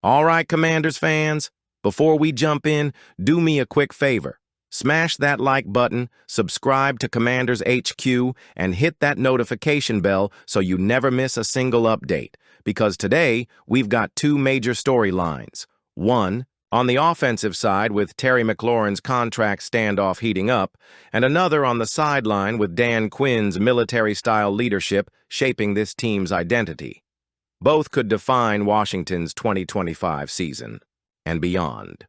All right, Commanders fans, before we jump in, do me a quick favor. Smash that like button, subscribe to Commanders HQ, and hit that notification bell so you never miss a single update. Because today, we've got two major storylines. One, on the offensive side with Terry McLaurin's contract standoff heating up, and another on the sideline with Dan Quinn's military-style leadership shaping this team's identity. Both could define Washington's 2025 season and beyond.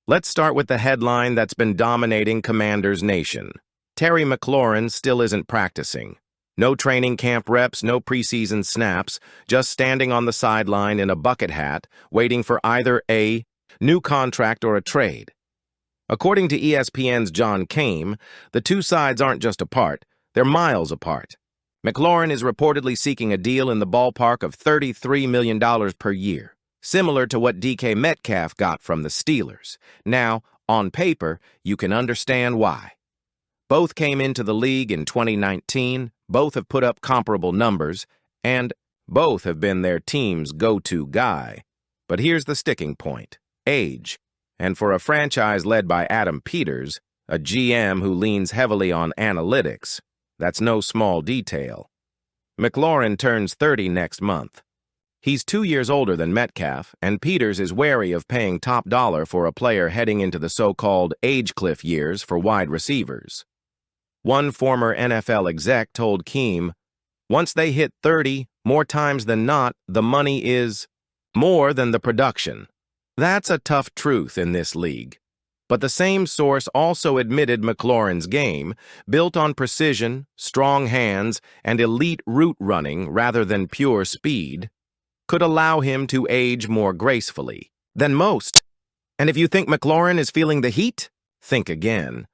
Let's start with the headline that's been dominating Commanders Nation. Terry McLaurin still isn't practicing. No training camp reps, no preseason snaps, just standing on the sideline in a bucket hat, waiting for either a new contract or a trade. According to ESPN's John Kame, the two sides aren't just apart, they're miles apart. McLaurin is reportedly seeking a deal in the ballpark of $33 million per year, similar to what DK Metcalf got from the Steelers. Now, on paper, you can understand why. Both came into the league in 2019, both have put up comparable numbers, and both have been their team's go-to guy. But here's the sticking point: age. And for a franchise led by Adam Peters, a GM who leans heavily on analytics, that's no small detail. McLaurin turns 30 next month. He's 2 years older than Metcalf, and Peters is wary of paying top dollar for a player heading into the so-called age cliff years for wide receivers. One former NFL exec told Kame, once they hit 30, more times than not, the money is more than the production. That's a tough truth in this league. But the same source also admitted McLaurin's game, built on precision, strong hands, and elite route running rather than pure speed, could allow him to age more gracefully than most. And if you think McLaurin is feeling the heat, think again.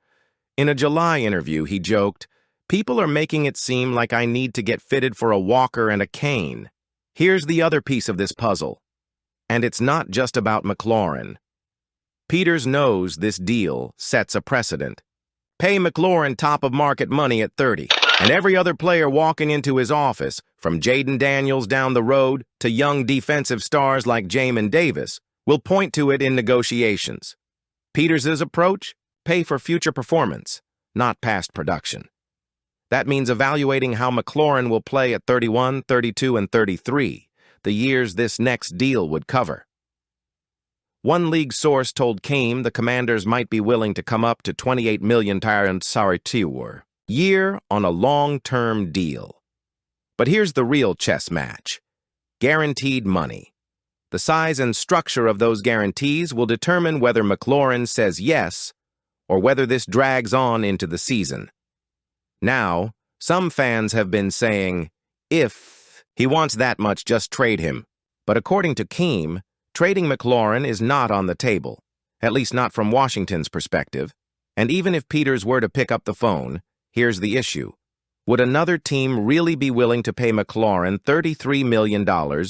In a July interview, he joked, "People are making it seem like I need to get fitted for a walker and a cane. Here's the other piece of this puzzle. And it's not just about McLaurin. Peters knows this deal sets a precedent. Pay McLaurin top-of-market money at 30, and every other player walking into his office, from Jaden Daniels down the road to young defensive stars like Jamin Davis, will point to it in negotiations. Peters' approach? Pay for future performance, not past production. That means evaluating how McLaurin will play at 31, 32, and 33, the years this next deal would cover. One league source told Kame the Commanders might be willing to come up to $28 million a year on a long-term deal. But here's the real chess match: guaranteed money. The size and structure of those guarantees will determine whether McLaurin says yes or whether this drags on into the season. Now, some fans have been saying, if he wants that much, just trade him. But according to Kame, trading McLaurin is not on the table, at least not from Washington's perspective. And even if Peters were to pick up the phone, here's the issue. Would another team really be willing to pay McLaurin $33 million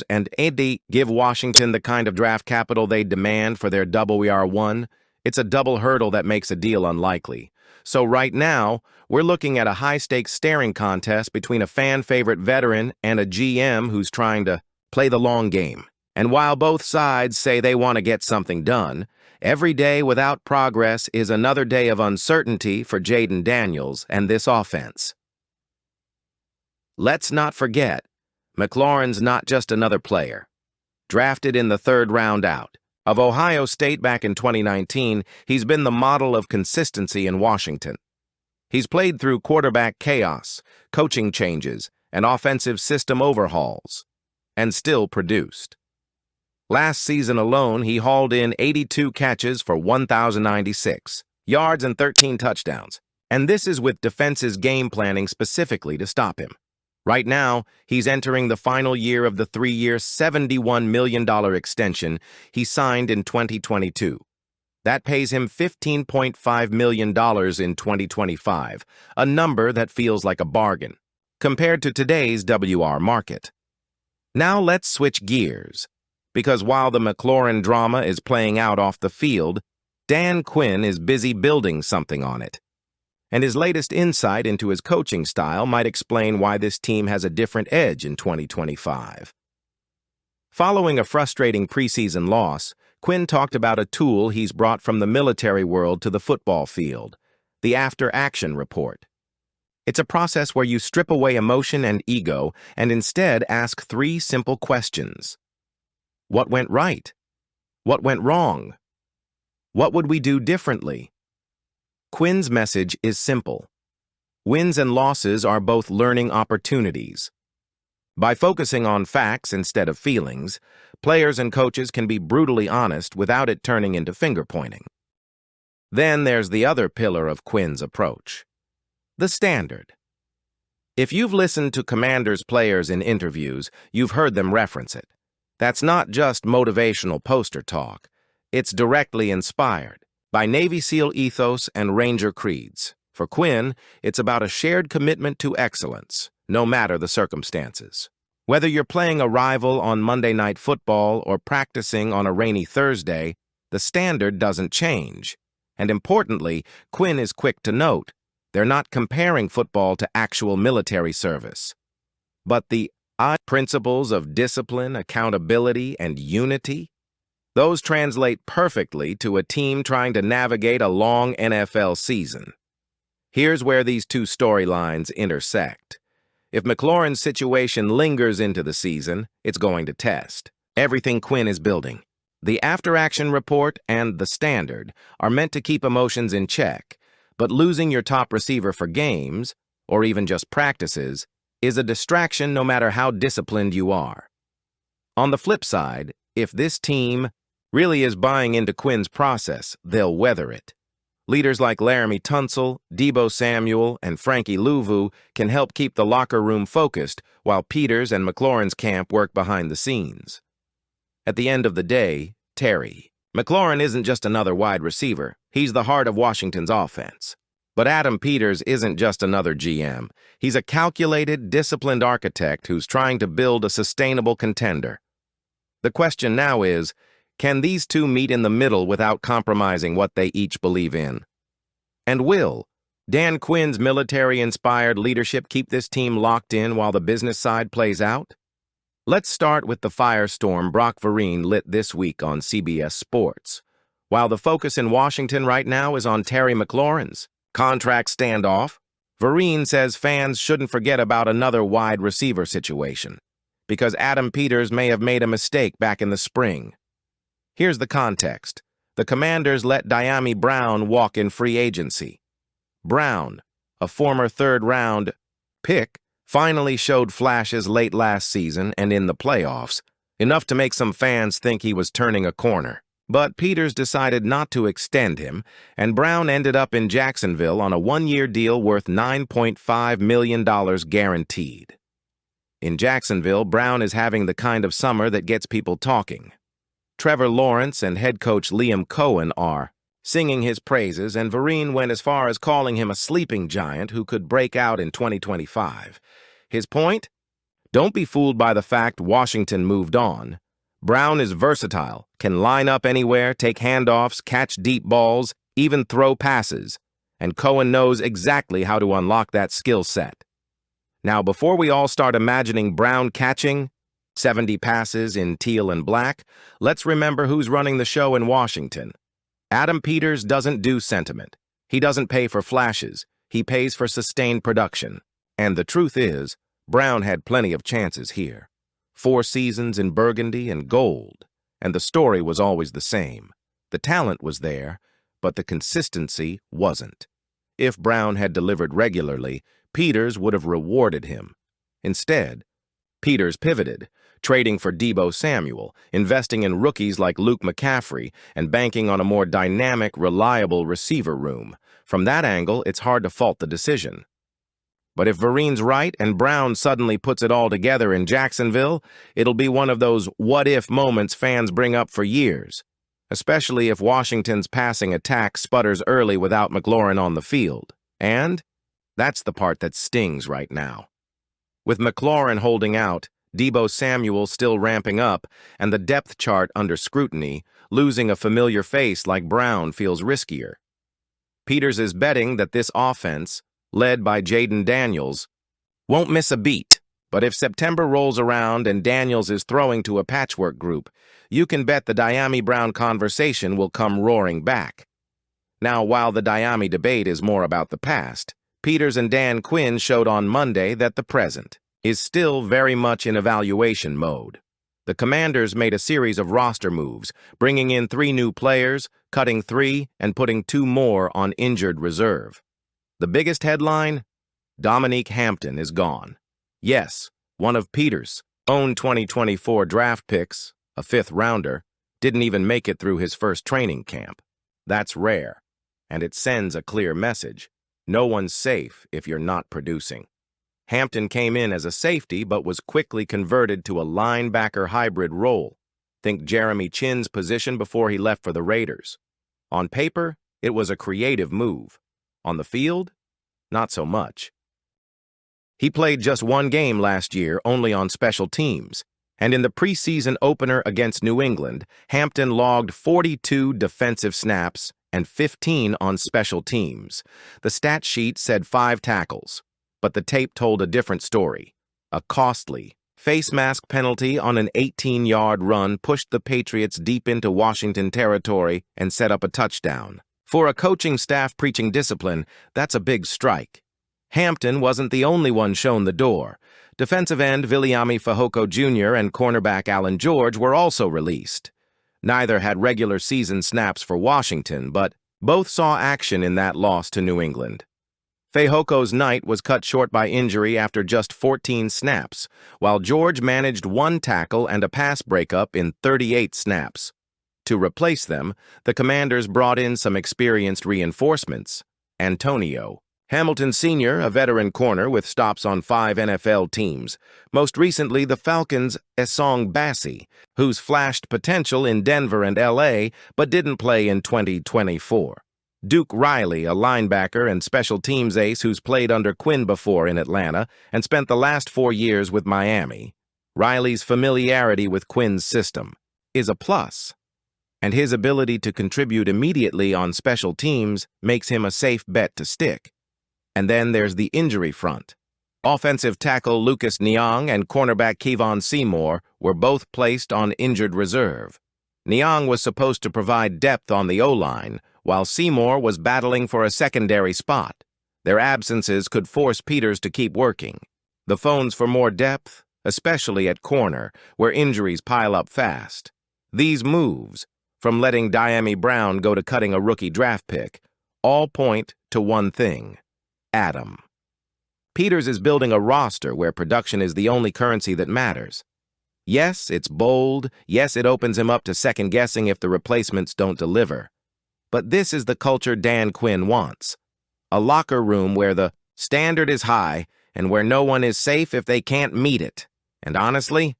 and give Washington the kind of draft capital they demand for their WR1? It's a double hurdle that makes a deal unlikely. So right now, we're looking at a high-stakes staring contest between a fan-favorite veteran and a GM who's trying to play the long game. And while both sides say they want to get something done, every day without progress is another day of uncertainty for Jaden Daniels and this offense. Let's not forget, McLaurin's not just another player. Drafted in the third round out of Ohio State back in 2019, he's been the model of consistency in Washington. He's played through quarterback chaos, coaching changes, and offensive system overhauls, and still produced. Last season alone, he hauled in 82 catches for 1,096 yards and 13 touchdowns, and this is with defenses game planning specifically to stop him. Right now, he's entering the final year of the 3-year, $71 million extension he signed in 2022. That pays him $15.5 million in 2025, a number that feels like a bargain, compared to today's WR market. Now let's switch gears. Because while the McLaurin drama is playing out off the field, Dan Quinn is busy building something on it. And his latest insight into his coaching style might explain why this team has a different edge in 2025. Following a frustrating preseason loss, Quinn talked about a tool he's brought from the military world to the football field, the after-action report. It's a process where you strip away emotion and ego and instead ask 3 simple questions. What went right? What went wrong? What would we do differently? Quinn's message is simple. Wins and losses are both learning opportunities. By focusing on facts instead of feelings, players and coaches can be brutally honest without it turning into finger-pointing. Then there's the other pillar of Quinn's approach. The standard. If you've listened to Commanders players in interviews, you've heard them reference it. That's not just motivational poster talk. It's directly inspired by Navy SEAL ethos and Ranger creeds. For Quinn, it's about a shared commitment to excellence, no matter the circumstances. Whether you're playing a rival on Monday Night Football or practicing on a rainy Thursday, the standard doesn't change. And importantly, Quinn is quick to note, they're not comparing football to actual military service. But the principles of discipline, accountability, and unity, those translate perfectly to a team trying to navigate a long NFL season. Here's where these 2 storylines intersect. If McLaurin's situation lingers into the season, it's going to test everything Quinn is building. The after-action report and the standard are meant to keep emotions in check, but losing your top receiver for games, or even just practices, is a distraction no matter how disciplined you are. On the flip side, if this team really is buying into Quinn's process, they'll weather it. Leaders like Laramie Tunsil, Deebo Samuel, and Frankie Louvu can help keep the locker room focused while Peters and McLaurin's camp work behind the scenes. At the end of the day, McLaurin isn't just another wide receiver. He's the heart of Washington's offense. But Adam Peters isn't just another GM. He's a calculated, disciplined architect who's trying to build a sustainable contender. The question now is, can these 2 meet in the middle without compromising what they each believe in? And will Dan Quinn's military-inspired leadership keep this team locked in while the business side plays out? Let's start with the firestorm Brock Vereen lit this week on CBS Sports. While the focus in Washington right now is on Terry McLaurin's contract standoff, Vereen says fans shouldn't forget about another wide receiver situation, because Adam Peters may have made a mistake back in the spring. Here's the context. The Commanders let Dami Brown walk in free agency. Brown, a former 3rd-round pick, finally showed flashes late last season and in the playoffs, enough to make some fans think he was turning a corner. But Peters decided not to extend him, and Brown ended up in Jacksonville on a 1-year deal worth $9.5 million guaranteed. In Jacksonville, Brown is having the kind of summer that gets people talking. Trevor Lawrence and head coach Liam Cohen are singing his praises, and Vereen went as far as calling him a sleeping giant who could break out in 2025. His point? Don't be fooled by the fact Washington moved on. Brown is versatile, can line up anywhere, take handoffs, catch deep balls, even throw passes, and Cohen knows exactly how to unlock that skill set. Now, before we all start imagining Brown catching 70 passes in teal and black, let's remember who's running the show in Washington. Adam Peters doesn't do sentiment. He doesn't pay for flashes. He pays for sustained production. And the truth is, Brown had plenty of chances here. 4 seasons in burgundy and gold. And the story was always the same. The talent was there, but the consistency wasn't. If Brown had delivered regularly, Peters would have rewarded him. Instead, Peters pivoted, trading for Deebo Samuel, investing in rookies like Luke McCaffrey, and banking on a more dynamic, reliable receiver room. From that angle, it's hard to fault the decision. But if Vereen's right and Brown suddenly puts it all together in Jacksonville, it'll be one of those what-if moments fans bring up for years, especially if Washington's passing attack sputters early without McLaurin on the field. And that's the part that stings right now. With McLaurin holding out, Deebo Samuel still ramping up, and the depth chart under scrutiny, losing a familiar face like Brown feels riskier. Peters is betting that this offense, led by Jaden Daniels, won't miss a beat. But if September rolls around and Daniels is throwing to a patchwork group, you can bet the Dami Brown conversation will come roaring back. Now, while the Dami debate is more about the past, Peters and Dan Quinn showed on Monday that the present is still very much in evaluation mode. The Commanders made a series of roster moves, bringing in 3 new players, cutting 3, and putting 2 more on injured reserve. The biggest headline? Dominique Hampton is gone. Yes, one of Peters' own 2024 draft picks, a 5th rounder, didn't even make it through his first training camp. That's rare, and it sends a clear message. No one's safe if you're not producing. Hampton came in as a safety but was quickly converted to a linebacker hybrid role. Think Jeremy Chinn's position before he left for the Raiders. On paper, it was a creative move. On the field, not so much. He played just 1 game last year, only on special teams, and in the preseason opener against New England, Hampton logged 42 defensive snaps and 15 on special teams. The stat sheet said 5 tackles, but the tape told a different story. A costly face mask penalty on an 18-yard run pushed the Patriots deep into Washington territory and set up a touchdown. For a coaching staff preaching discipline, that's a big strike. Hampton wasn't the only one shown the door. Defensive end Viliami Fehoko Jr. and cornerback Allen George were also released. Neither had regular season snaps for Washington, but both saw action in that loss to New England. Fehoko's night was cut short by injury after just 14 snaps, while George managed 1 tackle and a pass breakup in 38 snaps. To replace them, the Commanders brought in some experienced reinforcements. Antonio Hamilton Sr., a veteran corner with stops on 5 NFL teams. Most recently, the Falcons' Esong Bassi, who's flashed potential in Denver and L.A., but didn't play in 2024. Duke Riley, a linebacker and special teams ace who's played under Quinn before in Atlanta and spent the last 4 years with Miami. Riley's familiarity with Quinn's system is a plus, and his ability to contribute immediately on special teams makes him a safe bet to stick. And then there's the injury front. Offensive tackle Lucas Niang and cornerback Kevon Seymour were both placed on injured reserve. Niang was supposed to provide depth on the O-line, while Seymour was battling for a secondary spot. Their absences could force Peters to keep working. The phones for more depth, especially at corner, where injuries pile up fast. These moves, from letting Dami Brown go to cutting a rookie draft pick, all point to one thing: Adam. Peters is building a roster where production is the only currency that matters. Yes, it's bold. Yes, it opens him up to second-guessing if the replacements don't deliver. But this is the culture Dan Quinn wants. A locker room where the standard is high and where no one is safe if they can't meet it. And honestly,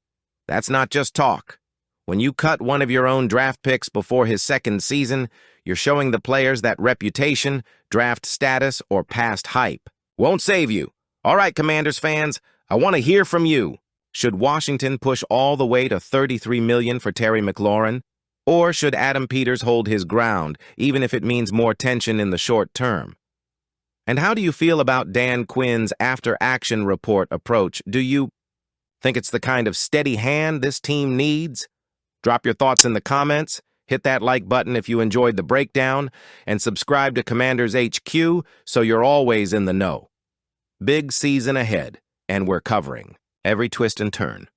that's not just talk. When you cut one of your own draft picks before his second season, you're showing the players that reputation, draft status, or past hype won't save you. All right, Commanders fans, I want to hear from you. Should Washington push all the way to $33 million for Terry McLaurin? Or should Adam Peters hold his ground, even if it means more tension in the short term? And how do you feel about Dan Quinn's after-action report approach? Do you think it's the kind of steady hand this team needs? Drop your thoughts in the comments, hit that like button if you enjoyed the breakdown, and subscribe to Commanders HQ so you're always in the know. Big season ahead, and we're covering every twist and turn.